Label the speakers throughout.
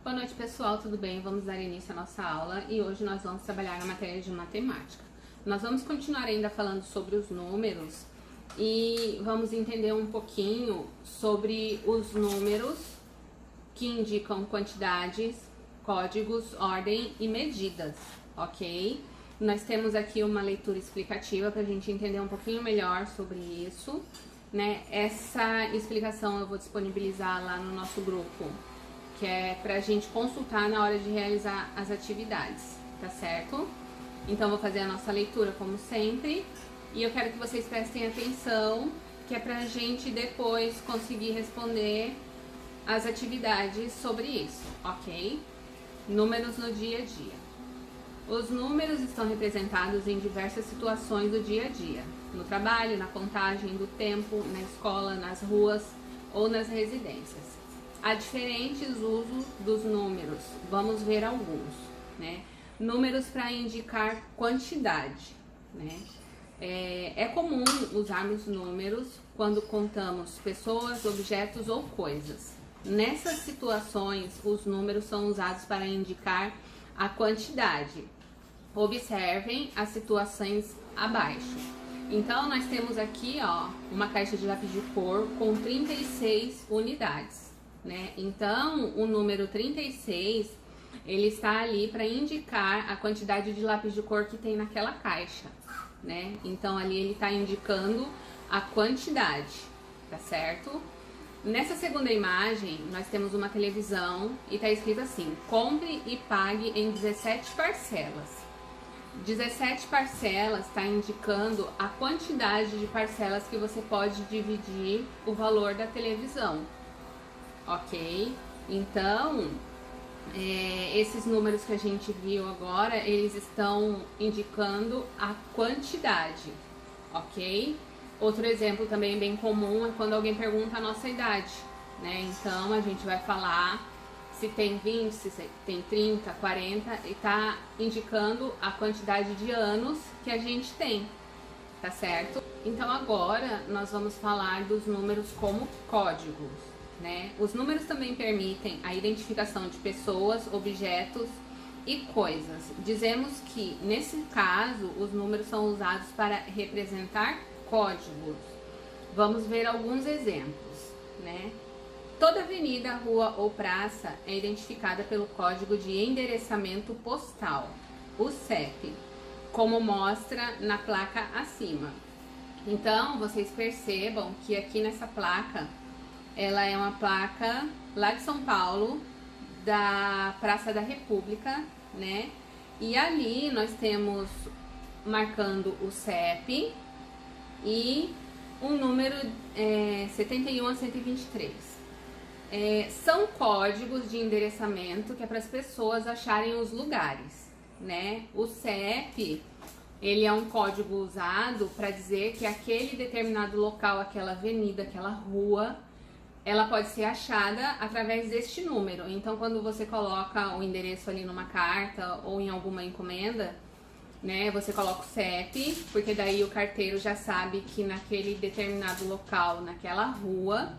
Speaker 1: Boa noite, pessoal, tudo bem? Vamos dar início à nossa aula e hoje nós vamos trabalhar na matéria de matemática. Nós vamos continuar ainda falando sobre os números e vamos entender um pouquinho sobre os números que indicam quantidades, códigos, ordem e medidas, ok? Nós temos aqui uma leitura explicativa para a gente entender um pouquinho melhor sobre isso, né? Essa explicação eu vou disponibilizar lá no nosso grupo, que é pra gente consultar na hora de realizar as atividades, tá certo? Então vou fazer a nossa leitura como sempre e eu quero que vocês prestem atenção, que é pra gente depois conseguir responder as atividades sobre isso, ok? Números no dia a dia. Os números estão representados em diversas situações do dia a dia, no trabalho, na contagem do tempo, na escola, nas ruas ou nas residências. Há diferentes usos dos números, vamos ver alguns, né? Números para indicar quantidade, né? É comum usarmos números quando contamos pessoas, objetos ou coisas. Nessas situações, os números são usados para indicar a quantidade. Observem as situações abaixo. Então, nós temos aqui, ó, uma caixa de lápis de cor com 36 unidades. Né? Então, o número 36, ele está ali para indicar a quantidade de lápis de cor que tem naquela caixa, né? Então, ali ele está indicando a quantidade, tá certo? Nessa segunda imagem, nós temos uma televisão e está escrito assim: compre e pague em 17 parcelas. 17 parcelas está indicando a quantidade de parcelas que você pode dividir o valor da televisão. Ok? Então, esses números que a gente viu agora, eles estão indicando a quantidade, ok? Outro exemplo também bem comum é quando alguém pergunta a nossa idade, né? Então, a gente vai falar se tem 20, se tem 30, 40, e tá indicando a quantidade de anos que a gente tem, tá certo? Então, agora, nós vamos falar dos números como códigos. Né? Os números também permitem a identificação de pessoas, objetos e coisas. Dizemos que, nesse caso, os números são usados para representar códigos. Vamos ver alguns exemplos, né? Toda avenida, rua ou praça é identificada pelo código de endereçamento postal, o CEP, como mostra na placa acima. Então, vocês percebam que aqui nessa placa, ela é uma placa lá de São Paulo, da Praça da República, né? E ali nós temos marcando o CEP e o número 71 a 123. São códigos de endereçamento que é para as pessoas acharem os lugares, né? O CEP, ele é um código usado para dizer que aquele determinado local, aquela avenida, aquela rua, ela pode ser achada através deste número. Então, quando você coloca o endereço ali numa carta ou em alguma encomenda, né, você coloca o CEP, porque daí o carteiro já sabe que naquele determinado local, naquela rua,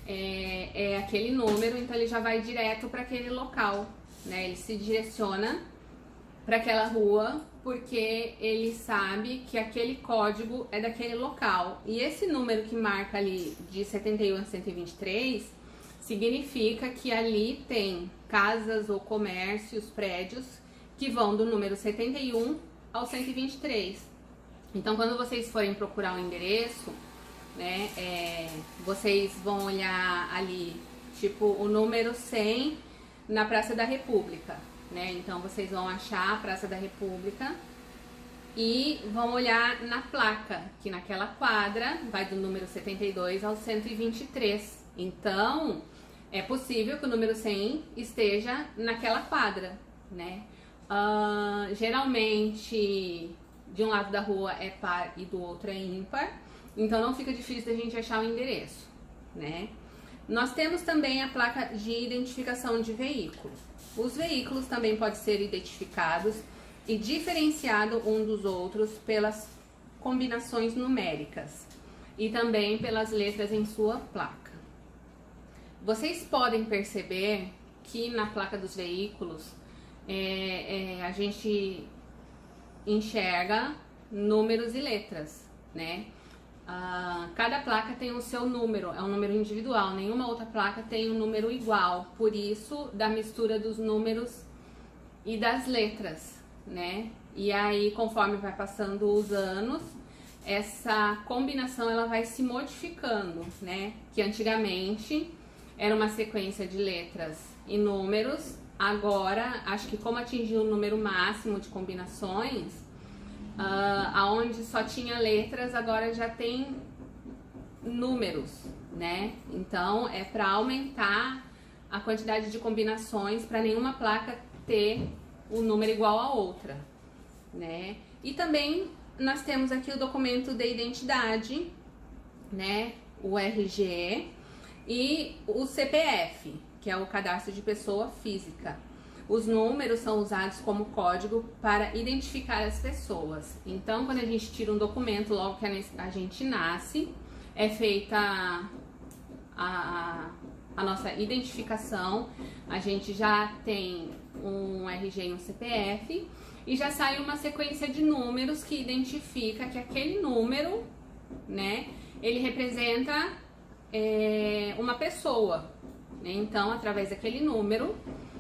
Speaker 1: é aquele número, então ele já vai direto para aquele local, né? Ele se direciona para aquela rua porque ele sabe que aquele código é daquele local. E esse número que marca ali de 71 a 123 significa que ali tem casas ou comércios, prédios que vão do número 71 ao 123. Então, quando vocês forem procurar o endereço, né, vocês vão olhar ali, tipo, o número 100 na Praça da República. Né? Então, vocês vão achar a Praça da República e vão olhar na placa, que naquela quadra vai do número 72 ao 123. Então, é possível que o número 100 esteja naquela quadra, né? Geralmente, de um lado da rua é par e do outro é ímpar, então não fica difícil da gente achar o endereço, né? Nós temos também a placa de identificação de veículo. Os veículos também podem ser identificados e diferenciados um dos outros pelas combinações numéricas e também pelas letras em sua placa. Vocês podem perceber que na placa dos veículos a gente enxerga números e letras, né? Cada placa tem o seu número, é um número individual, nenhuma outra placa tem um número igual, por isso da mistura dos números e das letras, né? E aí, conforme vai passando os anos, essa combinação ela vai se modificando, né? Que antigamente era uma sequência de letras e números, agora, acho que como atingiu o número máximo de combinações, aonde só tinha letras, agora já tem números, né? Então é para aumentar a quantidade de combinações para nenhuma placa ter o número igual a outra, né? E também nós temos aqui o documento de identidade, né? O RG e o CPF, que é o cadastro de pessoa física. Os números são usados como código para identificar as pessoas. Então, quando a gente tira um documento logo que a gente nasce, é feita a nossa identificação, a gente já tem um RG e um CPF e já sai uma sequência de números que identifica que aquele número, né, ele representa uma pessoa, né? Então, através daquele número,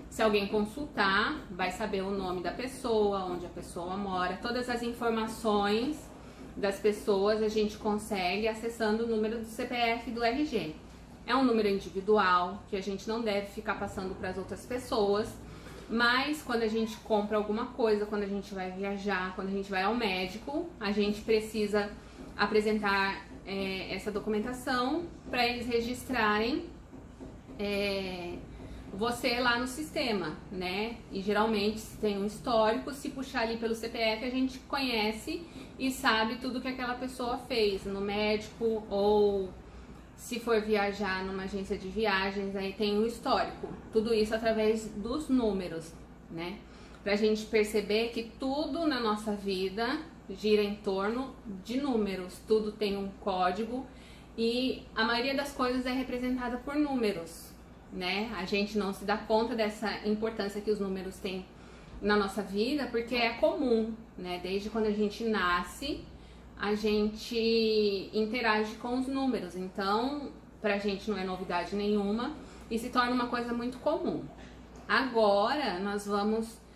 Speaker 1: se alguém consultar, vai saber o nome da pessoa, onde a pessoa mora, todas as informações das pessoas a gente consegue acessando o número do CPF e do RG. É um número individual que a gente não deve ficar passando para as outras pessoas, mas quando a gente compra alguma coisa, quando a gente vai viajar, quando a gente vai ao médico, a gente precisa apresentar essa documentação para eles registrarem você lá no sistema, né? E geralmente se tem um histórico, se puxar ali pelo CPF, a gente conhece e sabe tudo que aquela pessoa fez no médico, ou se for viajar numa agência de viagens, aí tem um histórico. Tudo isso através dos números, né? Pra gente perceber que tudo na nossa vida gira em torno de números, tudo tem um código e a maioria das coisas é representada por números, né? A gente não se dá conta dessa importância que os números têm na nossa vida, porque é comum, né? Desde quando a gente nasce, a gente interage com os números, então pra gente não é novidade nenhuma e se torna uma coisa muito comum. Agora nós vamos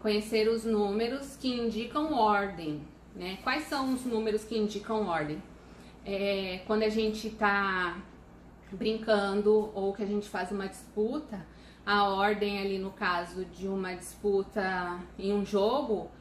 Speaker 1: conhecer os números que indicam ordem, né? Quais são os números que indicam ordem? Quando a gente tá brincando ou que a gente faz uma disputa, a ordem ali no caso de uma disputa em um jogo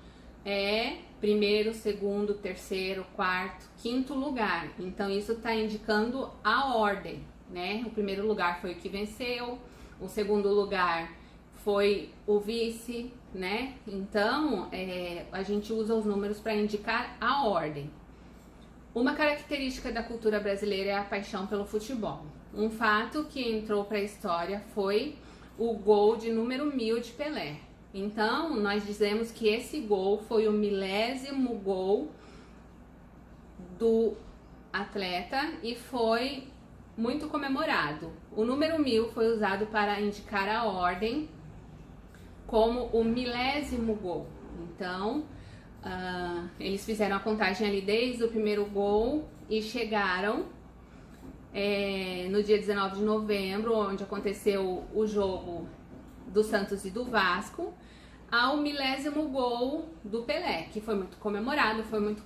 Speaker 1: é primeiro, segundo, terceiro, quarto, quinto lugar. Então isso está indicando a ordem, né? O primeiro lugar foi o que venceu, o segundo lugar foi o vice, né? Então a gente usa os números para indicar a ordem. Uma característica da cultura brasileira é a paixão pelo futebol. Um fato que entrou para a história foi o gol de número 1000 de Pelé. Então, nós dizemos que esse gol foi o 1000º gol do atleta e foi muito comemorado. O número 1000 foi usado para indicar a ordem como o 1000º gol. Então, eles fizeram a contagem ali desde o primeiro gol e chegaram no dia 19 de novembro, onde aconteceu o jogo do Santos e do Vasco, ao 1000º gol do Pelé, que foi muito comemorado, foi muito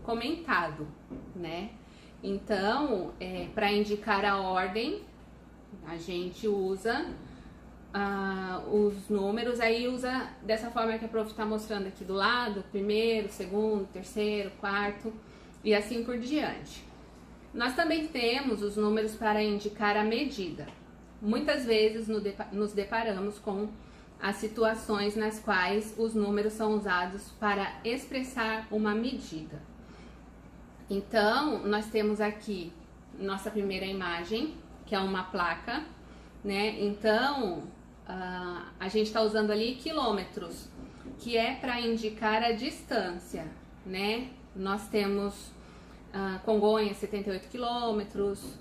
Speaker 1: comentado, né? Então, para indicar a ordem, a gente usa os números, aí usa dessa forma que a prof está mostrando aqui do lado, primeiro, segundo, terceiro, quarto e assim por diante. Nós também temos os números para indicar a medida. Muitas vezes nos deparamos com as situações nas quais os números são usados para expressar uma medida. Então, nós temos aqui nossa primeira imagem, que é uma placa, né? Então, a gente está usando ali quilômetros, que é para indicar a distância, né? Nós temos Congonhas 78 quilômetros,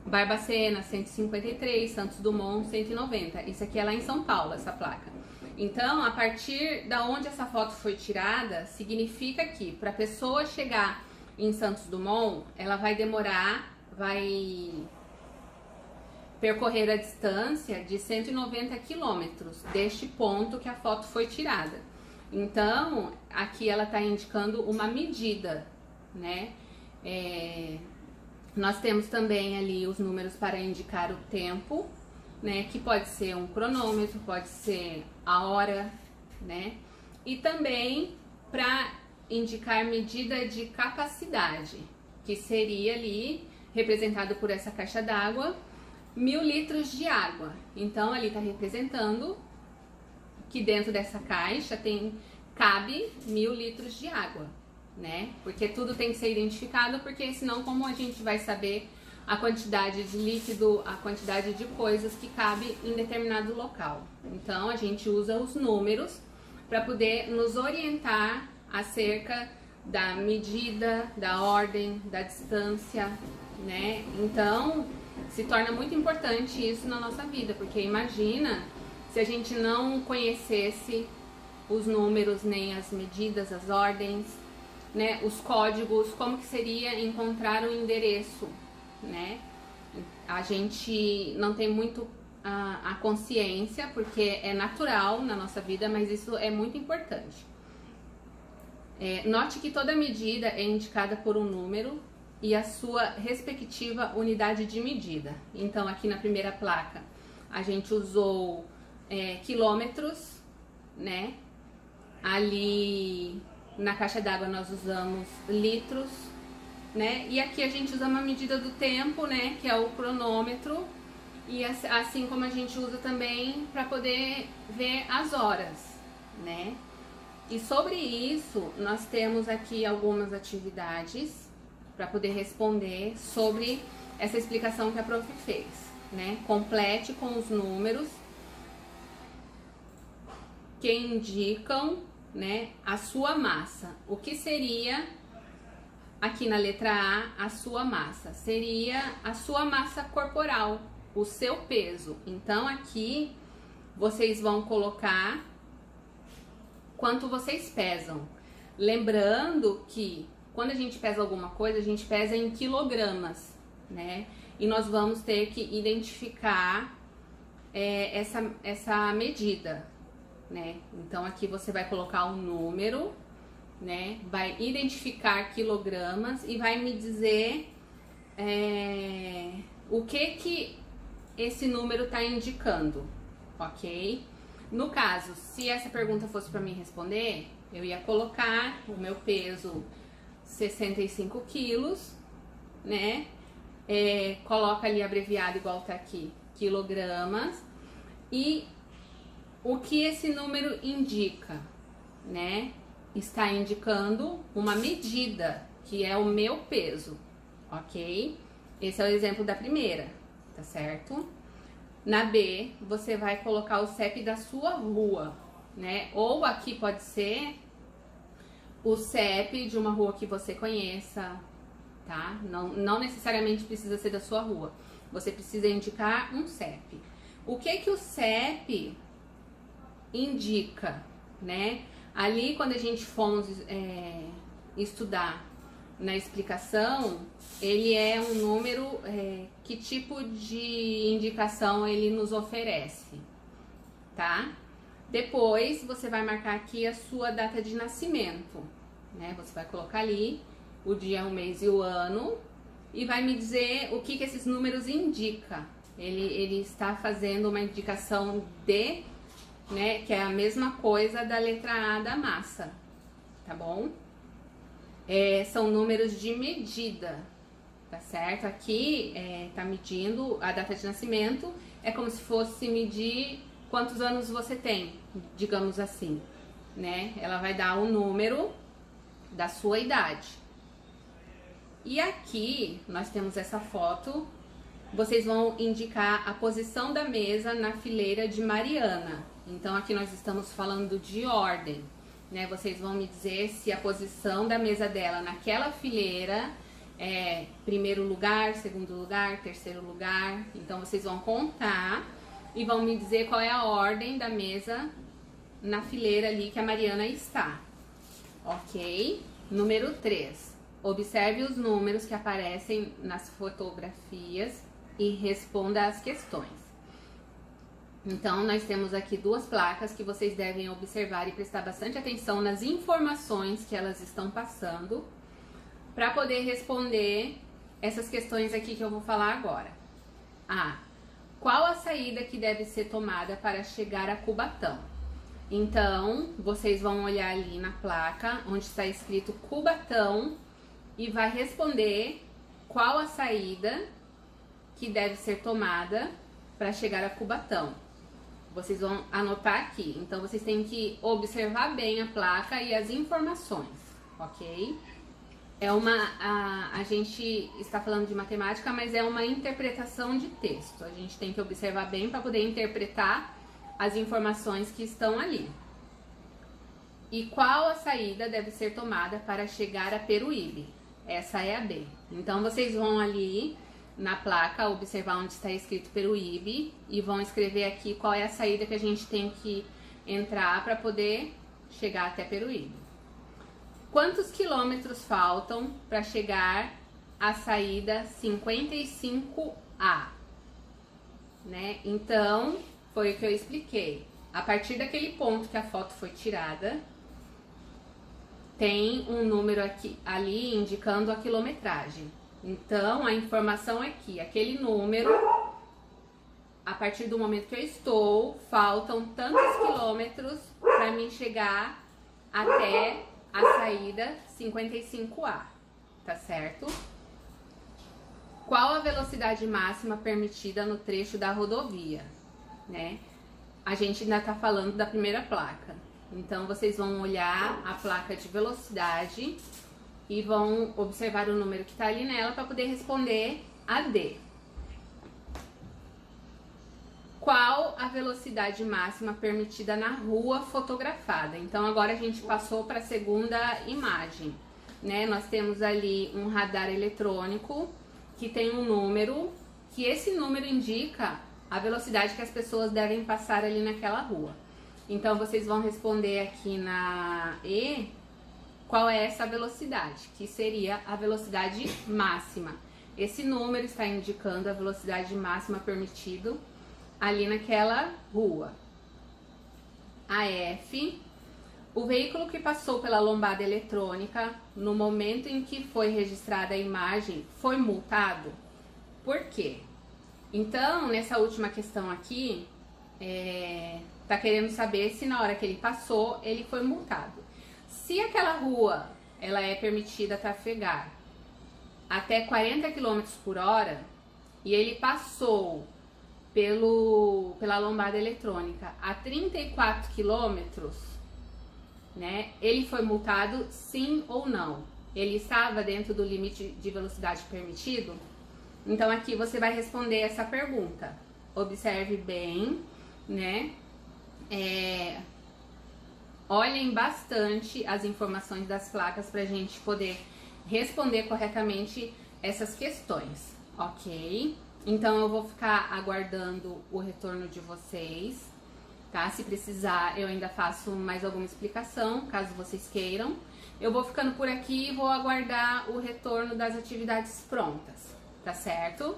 Speaker 1: Barbacena 153, Santos Dumont 190. Isso aqui é lá em São Paulo, essa placa. Então, a partir da onde essa foto foi tirada, significa que para a pessoa chegar em Santos Dumont, ela vai percorrer a distância de 190 quilômetros deste ponto que a foto foi tirada. Então, aqui ela está indicando uma medida, né? Nós temos também ali os números para indicar o tempo, né? Que pode ser um cronômetro, pode ser a hora, né? E também para indicar medida de capacidade, que seria ali representado por essa caixa d'água, 1000 litros de água. Então ali está representando que dentro dessa caixa cabe 1000 litros de água, né? Porque tudo tem que ser identificado, porque senão como a gente vai saber a quantidade de líquido, a quantidade de coisas que cabe em determinado local. Então a gente usa os números para poder nos orientar acerca da medida, da ordem, da distância, né? Então se torna muito importante isso na nossa vida, porque imagina se a gente não conhecesse os números, nem as medidas, as ordens, né, os códigos, como que seria encontrar o endereço, né? A gente não tem muito a consciência, porque é natural na nossa vida, mas isso é muito importante. Note que toda medida é indicada por um número e a sua respectiva unidade de medida. Então aqui na primeira placa a gente usou quilômetros, né? Ali na caixa d'água nós usamos litros, né? E aqui a gente usa uma medida do tempo, né? Que é o cronômetro. E assim como a gente usa também para poder ver as horas, né? E sobre isso nós temos aqui algumas atividades para poder responder sobre essa explicação que a prof fez, né? Complete com os números que indicam, né, a sua massa. O que seria, aqui na letra A, a sua massa? Seria a sua massa corporal, o seu peso. Então aqui vocês vão colocar quanto vocês pesam. Lembrando que quando a gente pesa alguma coisa, a gente pesa em quilogramas, né? E nós vamos ter que identificar essa medida, né? Então aqui você vai colocar um número, né? Vai identificar quilogramas e vai me dizer o que esse número está indicando, ok? No caso, se essa pergunta fosse para mim responder, eu ia colocar o meu peso 65 quilos, né? Coloca ali abreviado igual tá aqui, quilogramas, e o que esse número indica, né? Está indicando uma medida, que é o meu peso, ok? Esse é o exemplo da primeira, tá certo? Na B, você vai colocar o CEP da sua rua, né? Ou aqui pode ser o CEP de uma rua que você conheça, tá? Não necessariamente precisa ser da sua rua. Você precisa indicar um CEP. O que o CEP indica, né? Ali, quando a gente fomos estudar na explicação, ele é um número, que tipo de indicação ele nos oferece, tá? Depois, você vai marcar aqui a sua data de nascimento, né? Você vai colocar ali o dia, o mês e o ano e vai me dizer o que esses números indicam. Ele está fazendo uma indicação de, né, que é a mesma coisa da letra A da massa, tá bom? São números de medida, tá certo? Aqui tá medindo a data de nascimento, é como se fosse medir quantos anos você tem, digamos assim, né? Ela vai dar o número da sua idade. E aqui nós temos essa foto, vocês vão indicar a posição da mesa na fileira de Mariana. Então aqui nós estamos falando de ordem, né? Vocês vão me dizer se a posição da mesa dela naquela fileira primeiro lugar, segundo lugar, terceiro lugar. Então vocês vão contar e vão me dizer qual é a ordem da mesa na fileira ali que a Mariana está, ok? Número 3. Observe os números que aparecem nas fotografias e responda as questões. Então, nós temos aqui 2 placas que vocês devem observar e prestar bastante atenção nas informações que elas estão passando para poder responder essas questões aqui que eu vou falar agora. Qual a saída que deve ser tomada para chegar a Cubatão? Então, vocês vão olhar ali na placa onde está escrito Cubatão e vai responder qual a saída que deve ser tomada para chegar a Cubatão. Vocês vão anotar aqui. Então, vocês têm que observar bem a placa e as informações, ok? A gente está falando de matemática, mas é uma interpretação de texto. A gente tem que observar bem para poder interpretar as informações que estão ali. E qual a saída deve ser tomada para chegar a Peruíbe? Essa é a B. Então, vocês vão ali na placa observar onde está escrito Peruíbe e vão escrever aqui qual é a saída que a gente tem que entrar para poder chegar até Peruíbe. Quantos quilômetros faltam para chegar à saída 55A? Né? Então, foi o que eu expliquei. A partir daquele ponto que a foto foi tirada, tem um número aqui, ali indicando a quilometragem. Então, a informação é que aquele número, a partir do momento que eu estou, faltam tantos quilômetros para mim chegar até a saída 55A, tá certo? Qual a velocidade máxima permitida no trecho da rodovia, né? A gente ainda tá falando da primeira placa. Então, vocês vão olhar a placa de velocidade e vão observar o número que está ali nela para poder responder a D. Qual a velocidade máxima permitida na rua fotografada? Então, agora a gente passou para a segunda imagem, né? Nós temos ali um radar eletrônico que tem um número, que esse número indica a velocidade que as pessoas devem passar ali naquela rua. Então, vocês vão responder aqui na E, qual é essa velocidade, que seria a velocidade máxima. Esse número está indicando a velocidade máxima permitida ali naquela rua. A F, o veículo que passou pela lombada eletrônica no momento em que foi registrada a imagem foi multado? Por quê? Então, nessa última questão aqui, tá querendo saber se na hora que ele passou, ele foi multado. Se aquela rua ela é permitida trafegar até 40 km por hora e ele passou pela lombada eletrônica a 34 km, né? Ele foi multado sim ou não? Ele estava dentro do limite de velocidade permitido? Então aqui você vai responder essa pergunta. Observe bem, né? Olhem bastante as informações das placas para a gente poder responder corretamente essas questões, ok? Então eu vou ficar aguardando o retorno de vocês, tá? Se precisar, eu ainda faço mais alguma explicação, caso vocês queiram. Eu vou ficando por aqui e vou aguardar o retorno das atividades prontas, tá certo?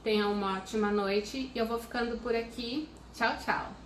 Speaker 1: Tenham uma ótima noite e eu vou ficando por aqui. Tchau, tchau!